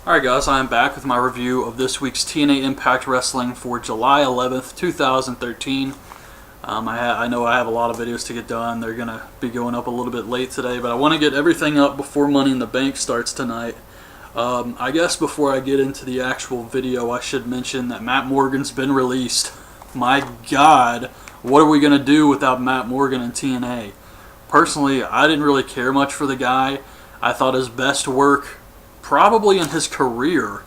Alright guys, I am back with my review of this week's TNA Impact Wrestling for July 11th, 2013. I know I have a lot of videos to get done. They're going to be going up a little bit late today, but I want to get everything up before Money in the Bank starts tonight. I guess before I get into the actual video, I should mention that Matt Morgan's been released. My God, what are we going to do without Matt Morgan in TNA? Personally, I didn't really care much for the guy. I thought his best work, probably in his career,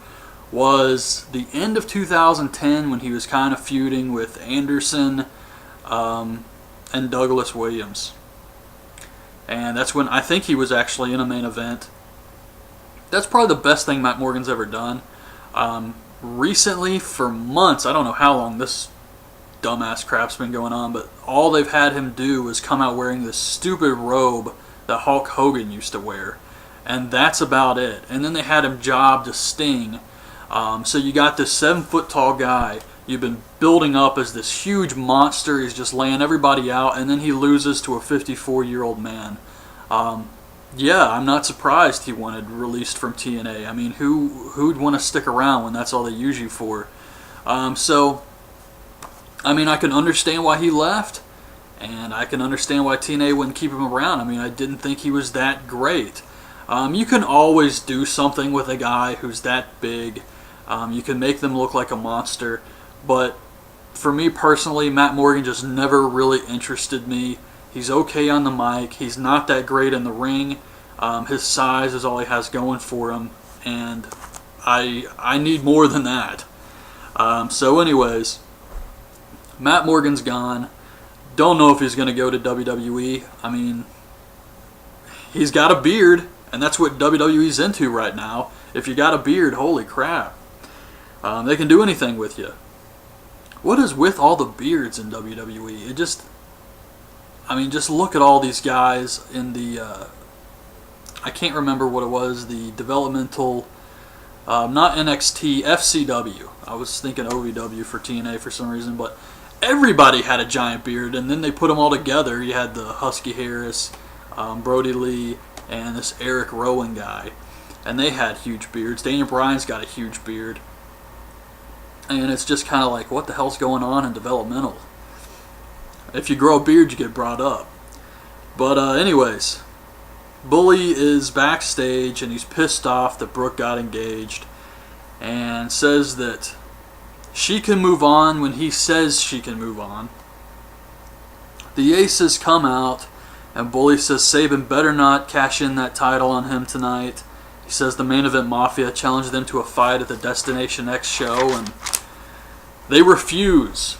was the end of 2010 when he was kind of feuding with Anderson and Douglas Williams. And that's when I think he was actually in a main event. That's probably the best thing Matt Morgan's ever done. Recently, for months, I don't know how long this dumbass crap's been going on, but all they've had him do is come out wearing this stupid robe that Hulk Hogan used to wear. And that's about it. And then they had him job to Sting. So you got this 7-foot-tall guy you've been building up as this huge monster. He's just laying everybody out, and then he loses to a 54-year-old man. Yeah, I'm not surprised he wanted released from TNA. I mean, who'd want to stick around when that's all they use you for? So, I mean, I can understand why he left, and I can understand why TNA wouldn't keep him around. I mean, I didn't think he was that great. You can always do something with a guy who's that big. You can make them look like a monster. But for me personally, Matt Morgan just never really interested me. He's okay on the mic. He's not that great in the ring. His size is all he has going for him. And I need more than that. So anyways, Matt Morgan's gone. Don't know if he's going to go to WWE. I mean, he's got a beard. And that's what WWE's into right now. If you got a beard, holy crap. They can do anything with you. What is with all the beards in WWE? It just... I mean, just look at all these guys in the... I can't remember what it was. The developmental... not NXT, FCW. I was thinking OVW for TNA for some reason. But everybody had a giant beard. And then they put them all together. You had the Husky Harris, Brody Lee, and this Eric Rowan guy. And they had huge beards. Daniel Bryan's got a huge beard. And it's just kind of like, what the hell's going on in developmental? If you grow a beard, you get brought up. But anyways, Bully is backstage, and he's pissed off that Brooke got engaged. And says that she can move on when he says she can move on. The Aces come out, and Bully says Sabin better not cash in that title on him tonight. He says the Main Event Mafia challenged them to a fight at the Destination X show, and they refuse.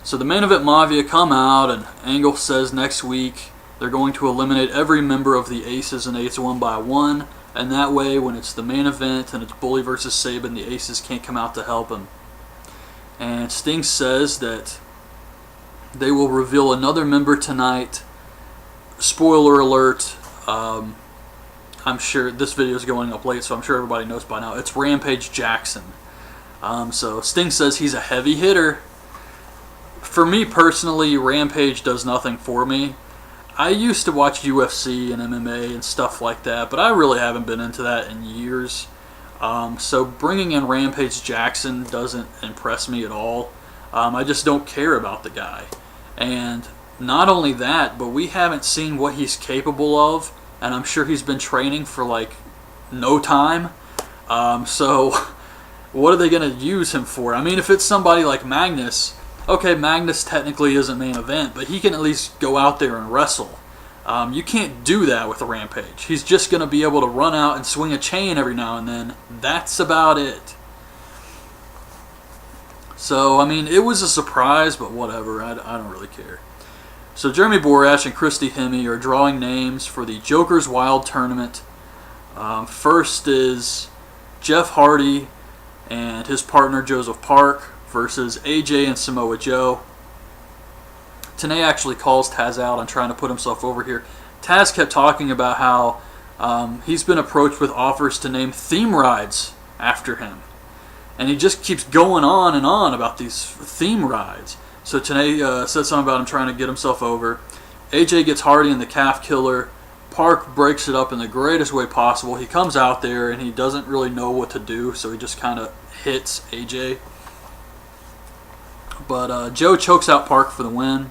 So the Main Event Mafia come out, and Angle says next week they're going to eliminate every member of the Aces and Eights one by one, and that way when it's the main event and it's Bully versus Sabin, the Aces can't come out to help him. And Sting says that they will reveal another member tonight. Spoiler alert, I'm sure this video is going up late, so I'm sure everybody knows by now. It's Rampage Jackson. So Sting says he's a heavy hitter. For me personally, Rampage does nothing for me. I used to watch UFC and MMA and stuff like that, but I really haven't been into that in years. So bringing in Rampage Jackson doesn't impress me at all. I just don't care about the guy. And not only that, but we haven't seen what he's capable of, and I'm sure he's been training for like no time. So what are they going to use him for? I mean, if it's somebody like Magnus, okay, Magnus technically isn't main event, but he can at least go out there and wrestle. You can't do that with a Rampage. He's just going to be able to run out and swing a chain every now and then. That's about it. So, I mean, it was a surprise, but whatever. I don't really care. So Jeremy Borash and Christy Hemme are drawing names for the Joker's Wild Tournament. First is Jeff Hardy and his partner Joseph Park versus AJ and Samoa Joe. Tenay actually calls Taz out on trying to put himself over here. Taz kept talking about how he's been approached with offers to name theme rides after him. And he just keeps going on and on about these theme rides. So Tenay said something about him trying to get himself over. AJ gets Hardy in the calf killer. Park breaks it up in the greatest way possible. He comes out there and he doesn't really know what to do, so he just kind of hits AJ. But Joe chokes out Park for the win.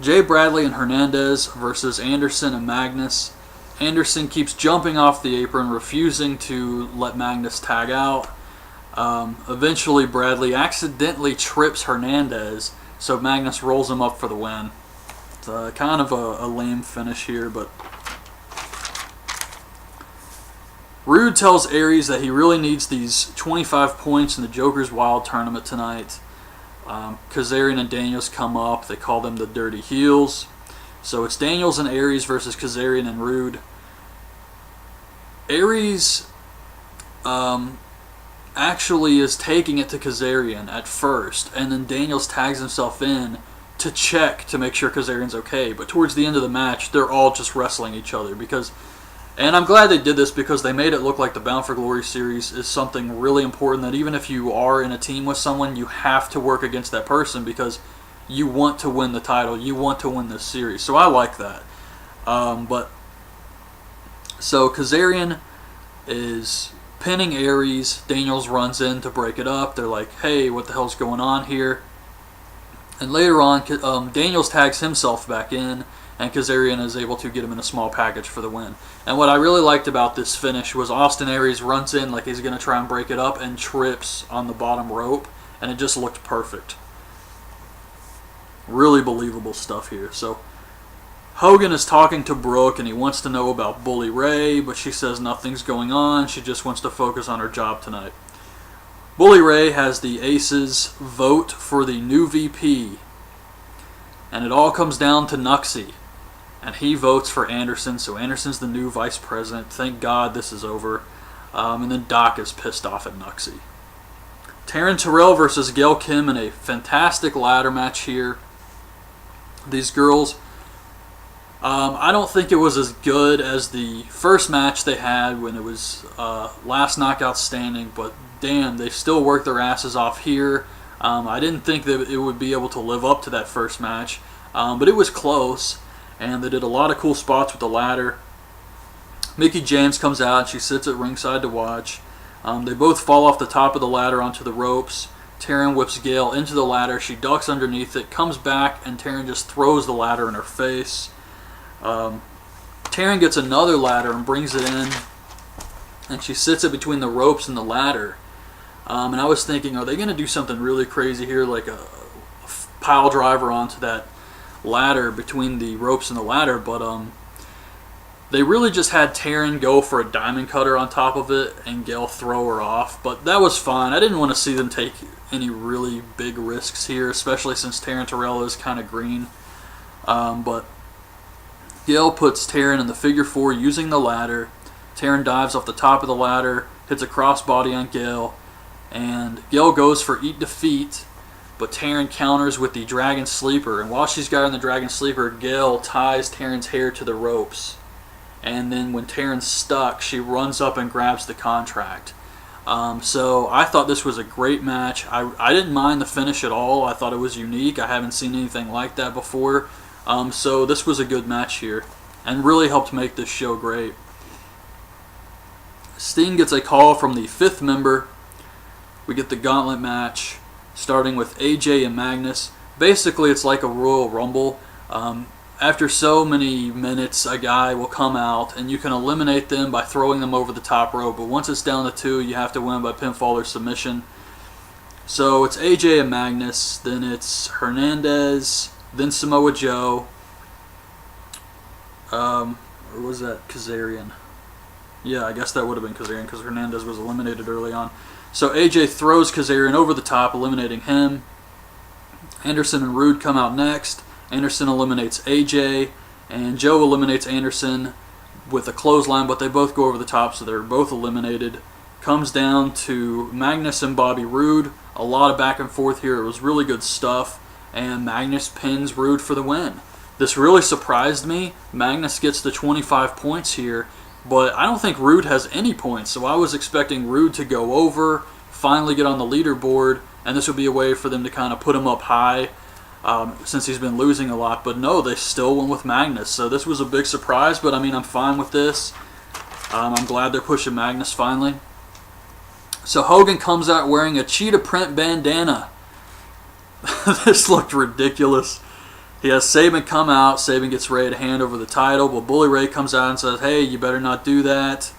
Jay Bradley and Hernandez versus Anderson and Magnus. Anderson keeps jumping off the apron, refusing to let Magnus tag out. Eventually, Bradley accidentally trips Hernandez, so Magnus rolls him up for the win. It's kind of a lame finish here, but Rude tells Aries that he really needs these 25 points in the Joker's Wild tournament tonight. Kazarian and Daniels come up. They call them the Dirty Heels. So it's Daniels and Aries versus Kazarian and Rude. Aries actually is taking it to Kazarian at first, and then Daniels tags himself in to check to make sure Kazarian's okay. But towards the end of the match, they're all just wrestling each other and I'm glad they did this because they made it look like the Bound for Glory series is something really important, that even if you are in a team with someone, you have to work against that person because you want to win the title, you want to win this series. So I like that. So Kazarian is pinning Aries. Daniels runs in to break it up. They're like, hey, what the hell's going on here? And later on, Daniels tags himself back in, and Kazarian is able to get him in a small package for the win. And what I really liked about this finish was Austin Aries runs in like he's going to try and break it up and trips on the bottom rope, and it just looked perfect. Really believable stuff here. So Hogan is talking to Brooke, and he wants to know about Bully Ray, but she says nothing's going on. She just wants to focus on her job tonight. Bully Ray has the Aces vote for the new VP, and it all comes down to Nuxie, and he votes for Anderson, so Anderson's the new vice president. Thank God this is over. And then Doc is pissed off at Nuxie. Taryn Terrell versus Gail Kim in a fantastic ladder match here. These girls, I don't think it was as good as the first match they had when it was last knockout standing, but damn, they still worked their asses off here. I didn't think that it would be able to live up to that first match, but it was close, and they did a lot of cool spots with the ladder. Mickie James comes out, and she sits at ringside to watch. They both fall off the top of the ladder onto the ropes. Taryn whips Gail into the ladder. She ducks underneath it, comes back, and Taryn just throws the ladder in her face. Taryn gets another ladder and brings it in, and she sits it between the ropes and the ladder. And I was thinking, are they going to do something really crazy here, like a pile driver onto that ladder between the ropes and the ladder? But they really just had Taryn go for a diamond cutter on top of it and Gail throw her off. But that was fine. I didn't want to see them take any really big risks here, especially since Taryn Terrell is kind of green. But Gail puts Taryn in the figure four using the ladder. Taryn dives off the top of the ladder, hits a crossbody on Gail, and Gail goes for Eat Defeat, but Taryn counters with the Dragon Sleeper. And while she's got in the Dragon Sleeper, Gail ties Taryn's hair to the ropes. And then when Taryn's stuck, she runs up and grabs the contract. So I thought this was a great match. I didn't mind the finish at all. I thought it was unique. I haven't seen anything like that before. So this was a good match here and really helped make this show great. Sting gets a call from the fifth member. We get the gauntlet match starting with AJ and Magnus. Basically, it's like a Royal Rumble. After so many minutes, a guy will come out, and you can eliminate them by throwing them over the top rope. But once it's down to two, you have to win by pinfall or submission. So it's AJ and Magnus, then it's Hernandez, then Samoa Joe. Or was that Kazarian? Yeah, I guess that would have been Kazarian because Hernandez was eliminated early on. So AJ throws Kazarian over the top, eliminating him. Anderson and Rude come out next. Anderson eliminates AJ, and Joe eliminates Anderson with a clothesline, but they both go over the top, so they're both eliminated. Comes down to Magnus and Bobby Roode. A lot of back and forth here. It was really good stuff, and Magnus pins Roode for the win. This really surprised me. Magnus gets the 25 points here, but I don't think Roode has any points, so I was expecting Roode to go over, finally get on the leaderboard, and this would be a way for them to kind of put him up high. since he's been losing a lot. But no, they still went with Magnus. So this was a big surprise, but I mean, I'm fine with this. I'm glad they're pushing Magnus finally. So Hogan comes out wearing a cheetah print bandana. This looked ridiculous. He has Sabin come out. Sabin gets ready to hand over the title, but Bully Ray comes out and says, hey, you better not do that.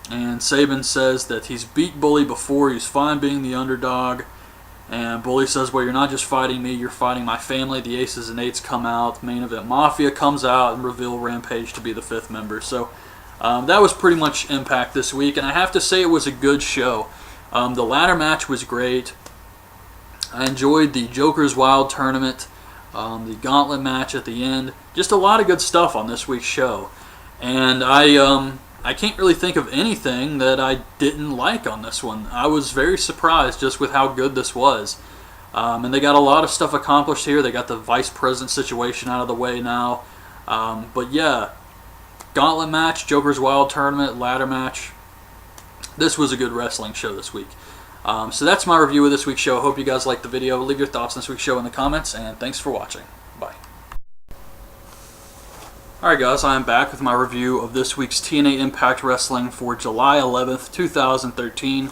And Sabin says that he's beat Bully before. He's fine being the underdog. And Bully says, well, you're not just fighting me, you're fighting my family. The Aces and Eights come out. Main Event Mafia comes out and reveal Rampage to be the 5th member. So that was pretty much Impact this week. And I have to say it was a good show. The ladder match was great. I enjoyed the Joker's Wild tournament, the gauntlet match at the end. Just a lot of good stuff on this week's show. And I can't really think of anything that I didn't like on this one. I was very surprised just with how good this was. And they got a lot of stuff accomplished here. They got the vice president situation out of the way now. But yeah, gauntlet match, Joker's Wild tournament, ladder match. This was a good wrestling show this week. So that's my review of this week's show. I hope you guys liked the video. Leave your thoughts on this week's show in the comments, and thanks for watching. Bye. Alright guys, I am back with my review of this week's TNA Impact Wrestling for July 11th, 2013.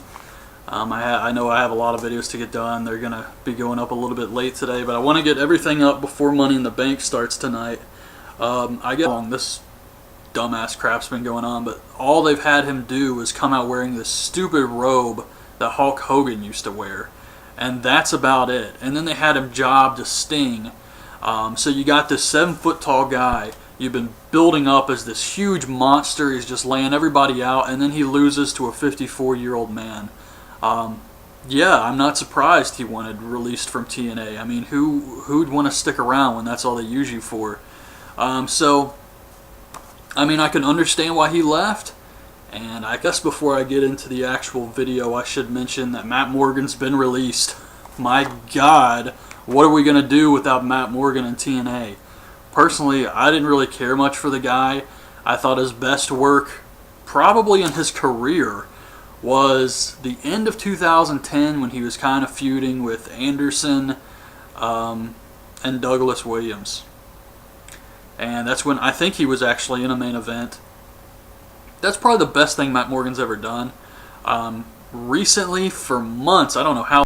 I know I have a lot of videos to get done. They're going to be going up a little bit late today, but I want to get everything up before Money in the Bank starts tonight. I get on this dumbass crap's been going on, but all they've had him do is come out wearing this stupid robe that Hulk Hogan used to wear, and that's about it. And then they had him job to Sting. So you got this 7-foot-tall guy you've been building up as this huge monster. He's just laying everybody out, and then he loses to a 54-year-old man. Yeah, I'm not surprised he wanted released from TNA. I mean, who'd want to stick around when that's all they use you for? So, I mean, I can understand why he left. And I guess before I get into the actual video, I should mention that Matt Morgan's been released. My God, what are we going to do without Matt Morgan in TNA? Personally, I didn't really care much for the guy. I thought his best work, probably in his career, was the end of 2010 when he was kind of feuding with Anderson and Douglas Williams. And that's when I think he was actually in a main event. That's probably the best thing Matt Morgan's ever done. Recently, for months, I don't know how